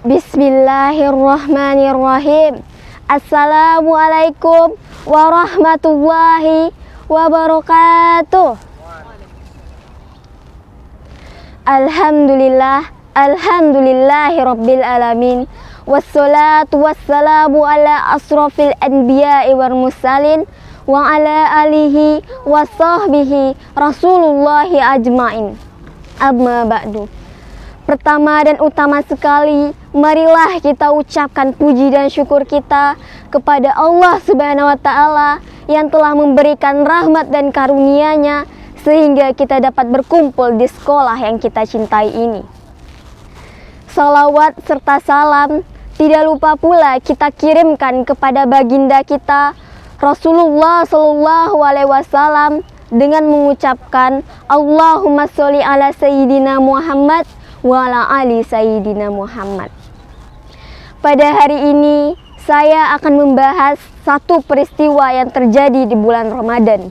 Bismillahirrahmanirrahim. Assalamualaikum warahmatullahi wabarakatuh. Alhamdulillahirabbil alamin. Wassalatu wassalamu ala asrofil anbiya'i wal mursalin wa ala alihi wa sahbihi rasulullahi ajmain. Amma ba'du. Pertama dan utama sekali, marilah kita ucapkan puji dan syukur kita kepada Allah Subhanahu wa Ta'ala yang telah memberikan rahmat dan karunia-Nya sehingga kita dapat berkumpul di sekolah yang kita cintai ini. Salawat serta salam tidak lupa pula kita kirimkan kepada baginda kita Rasulullah Shallallahu Alaihi Wasallam dengan mengucapkan Allahumma sholli ala Sayyidina Muhammad wa ala ali Sayyidina Muhammad. Pada hari ini saya akan membahas satu peristiwa yang terjadi di bulan Ramadan,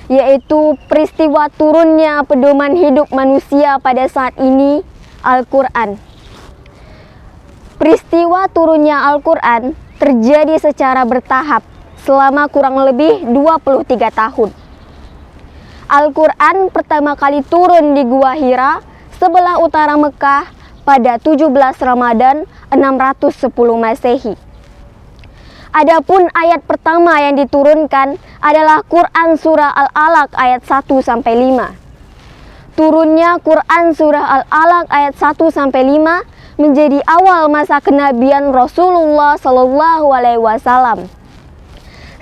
yaitu peristiwa turunnya pedoman hidup manusia pada saat ini, Al-Quran. Peristiwa turunnya Al-Quran terjadi secara bertahap selama kurang lebih 23 tahun. Al-Quran pertama kali turun di Gua Hira sebelah utara Mekah pada 17 Ramadan 610 Masehi. Adapun ayat pertama yang diturunkan adalah Quran surah Al-Alaq ayat 1 sampai 5. Turunnya Quran surah Al-Alaq ayat 1 sampai 5 menjadi awal masa kenabian Rasulullah Shallallahu Alaihi Wasallam.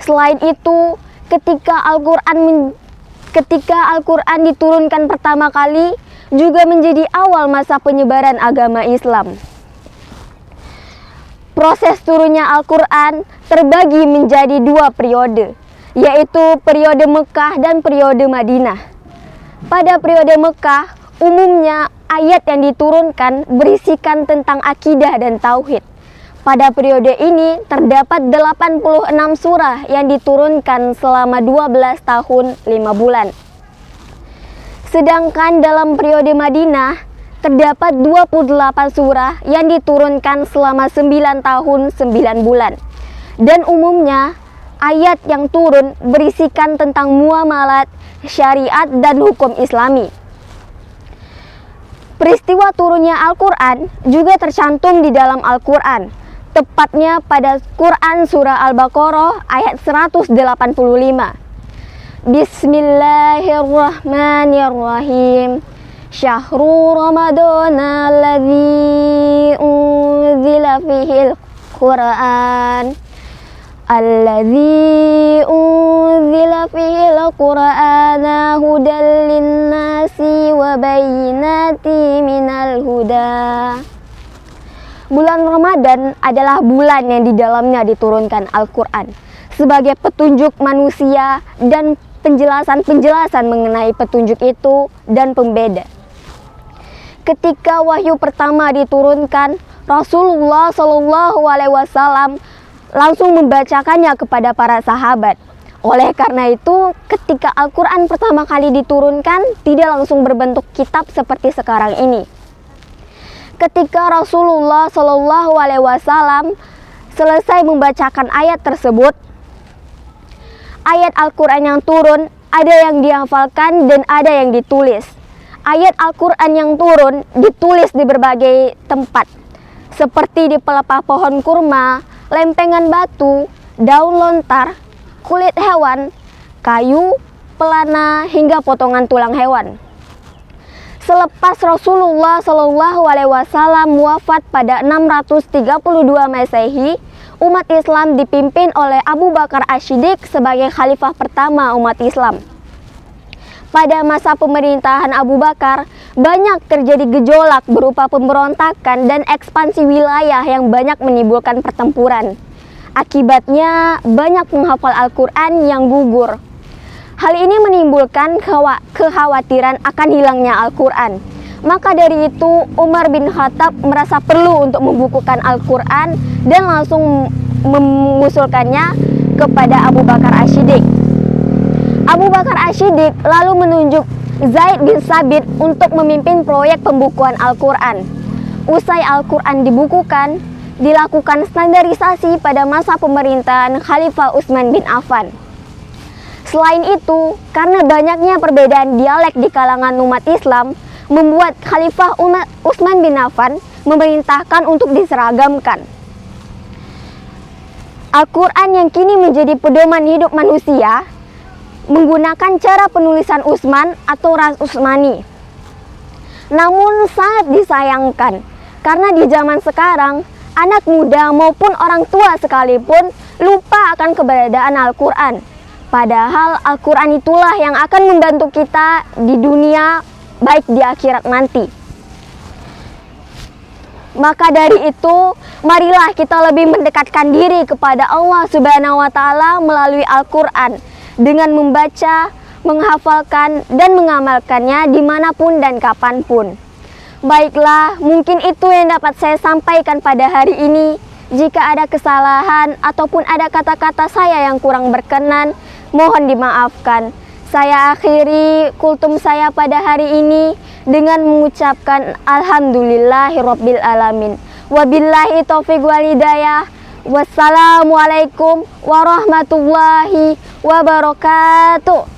Selain itu, ketika Al-Quran diturunkan pertama kali juga menjadi awal masa penyebaran agama Islam. Proses turunnya Al-Quran terbagi menjadi dua periode, yaitu periode Mekah dan periode Madinah. Pada periode Mekah, umumnya ayat yang diturunkan berisikan tentang akidah dan tauhid. Pada periode ini terdapat 86 surah yang diturunkan selama 12 tahun 5 bulan. Sedangkan dalam periode Madinah terdapat 28 surah yang diturunkan selama 9 tahun 9 bulan. Dan umumnya ayat yang turun berisikan tentang muamalat, syariat, dan hukum Islami. Peristiwa turunnya Al-Quran juga tercantum di dalam Al-Quran, tepatnya pada Quran surah Al-Baqarah ayat 185. Bismillahirrahmanirrahim. Syahrul Ramadan alladzi unzila fihil Qur'an. Alladzi unzila fihil Qur'ana hudal linnasi wa bayyinati minal huda. Bulan Ramadan adalah bulan yang di dalamnya diturunkan Al-Quran sebagai petunjuk manusia dan penjelasan-penjelasan mengenai petunjuk itu dan pembeda. Ketika wahyu pertama diturunkan, Rasulullah Shallallahu Alaihi Wasallam langsung membacakannya kepada para sahabat. Oleh karena itu, ketika Al-Quran pertama kali diturunkan, tidak langsung berbentuk kitab seperti sekarang ini. Ketika Rasulullah Shallallahu Alaihi Wasallam selesai membacakan ayat tersebut, ayat Al-Quran yang turun ada yang dihafalkan dan ada yang ditulis. Ayat Al-Quran yang turun ditulis di berbagai tempat, seperti di pelepah pohon kurma, lempengan batu, daun lontar, kulit hewan, kayu, pelana, hingga potongan tulang hewan. Selepas Rasulullah Shallallahu Alaihi Wasallam wafat pada 632 Masehi, umat Islam dipimpin oleh Abu Bakar As-Siddiq sebagai khalifah pertama umat Islam. Pada masa pemerintahan Abu Bakar, banyak terjadi gejolak berupa pemberontakan dan ekspansi wilayah yang banyak menimbulkan pertempuran. Akibatnya, banyak penghafal Al-Quran yang gugur. Hal ini menimbulkan kekhawatiran akan hilangnya Al-Quran. Maka dari itu, Umar bin Khattab merasa perlu untuk membukukan Al-Quran dan langsung mengusulkannya kepada Abu Bakar As-Siddiq. Abu Bakar As-Siddiq lalu menunjuk Zaid bin Sabit untuk memimpin proyek pembukuan Al-Quran. usai Al-Quran dibukukan, dilakukan standarisasi pada masa pemerintahan Khalifah Utsman bin Affan. Selain itu, karena banyaknya perbedaan dialek di kalangan umat Islam, membuat Khalifah Utsman bin Affan memerintahkan untuk diseragamkan. Al-Quran yang kini menjadi pedoman hidup manusia menggunakan cara penulisan Utsman atau Ras Utsmani. Namun sangat disayangkan karena di zaman sekarang anak muda maupun orang tua sekalipun lupa akan keberadaan Al-Quran. Padahal Al-Quran itulah yang akan membantu kita di dunia baik di akhirat nanti. Maka dari itu, marilah kita lebih mendekatkan diri kepada Allah Subhanahu wa Ta'ala melalui Al-Quran dengan membaca, menghafalkan, dan mengamalkannya dimanapun dan kapanpun. Baiklah, mungkin itu yang dapat saya sampaikan pada hari ini. Jika ada kesalahan ataupun ada kata-kata saya yang kurang berkenan, mohon dimaafkan. Saya akhiri kultum saya pada hari ini dengan mengucapkan Alhamdulillahirabbil alamin. Wabillahi taufiq wal hidayah. Wassalamualaikum warahmatullahi wabarakatuh.